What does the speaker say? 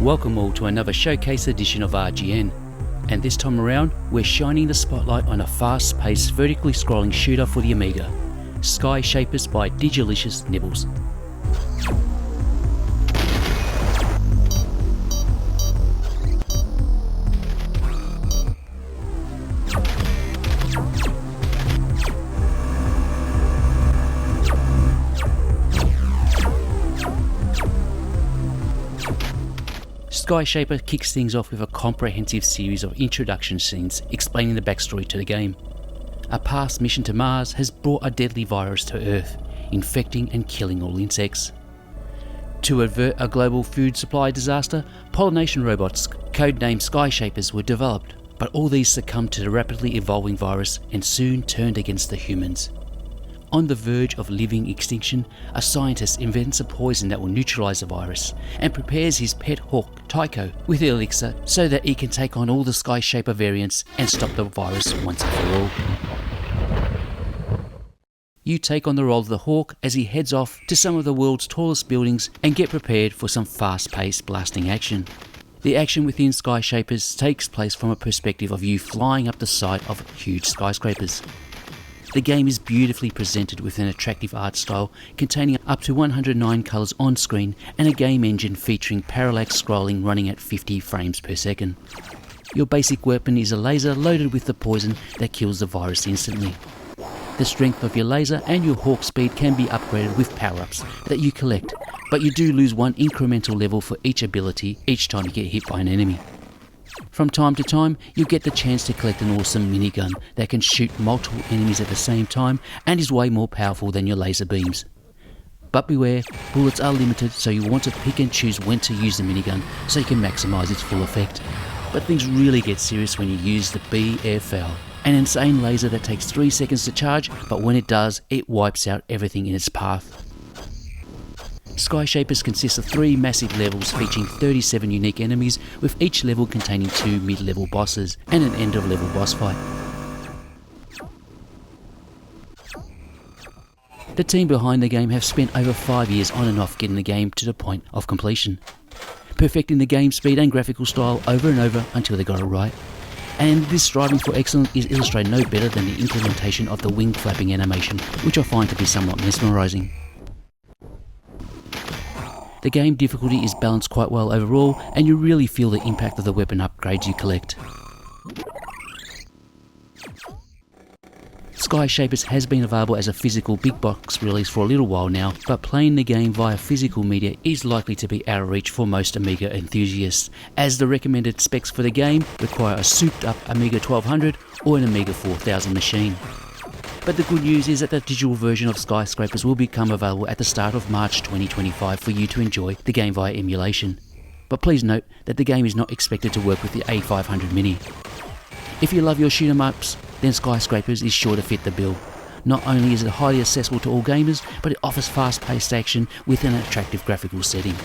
Welcome all to another showcase edition of RGN, and this time around we're shining the spotlight on a fast-paced vertically scrolling shooter for the Amiga, Sky Shapers by Digilicious Nibbles. Sky Shaper kicks things off with a comprehensive series of introduction scenes explaining the backstory to the game. A past mission to Mars has brought a deadly virus to Earth, infecting and killing all insects. To avert a global food supply disaster, pollination robots, codenamed Sky Shapers, were developed, but all these succumbed to the rapidly evolving virus and soon turned against the humans. On the verge of living extinction, a scientist invents a poison that will neutralize the virus and prepares his pet hawk, Tycho, with the elixir so that he can take on all the Sky Shaper variants and stop the virus once and for all. You take on the role of the hawk as he heads off to some of the world's tallest buildings and get prepared for some fast-paced blasting action. The action within Sky Shapers takes place from a perspective of you flying up the side of huge skyscrapers. The game is beautifully presented with an attractive art style containing up to 109 colours on screen and a game engine featuring parallax scrolling running at 50 frames per second. Your basic weapon is a laser loaded with the poison that kills the virus instantly. The strength of your laser and your hawk speed can be upgraded with power-ups that you collect, but you do lose one incremental level for each ability each time you get hit by an enemy. From time to time, you get the chance to collect an awesome minigun that can shoot multiple enemies at the same time and is way more powerful than your laser beams. But beware, bullets are limited, so you want to pick and choose when to use the minigun so you can maximise its full effect. But things really get serious when you use the BFL, an insane laser that takes 3 seconds to charge, but when it does, it wipes out everything in its path. Sky Shapers consists of 3 massive levels featuring 37 unique enemies, with each level containing 2 mid-level bosses and an end-of-level boss fight. The team behind the game have spent over 5 years on and off getting the game to the point of completion, perfecting the game speed and graphical style over and over until they got it right. And this striving for excellence is illustrated no better than the implementation of the wing flapping animation, which I find to be somewhat mesmerising. The game difficulty is balanced quite well overall, and you really feel the impact of the weapon upgrades you collect. Sky Shapers has been available as a physical big box release for a little while now, but playing the game via physical media is likely to be out of reach for most Amiga enthusiasts, as the recommended specs for the game require a souped up Amiga 1200 or an Amiga 4000 machine. But the good news is that the digital version of Skyscrapers will become available at the start of March 2025 for you to enjoy the game via emulation. But please note that the game is not expected to work with the A500 Mini. If you love your shoot 'em ups, then Skyscrapers is sure to fit the bill. Not only is it highly accessible to all gamers, but it offers fast-paced action with an attractive graphical setting.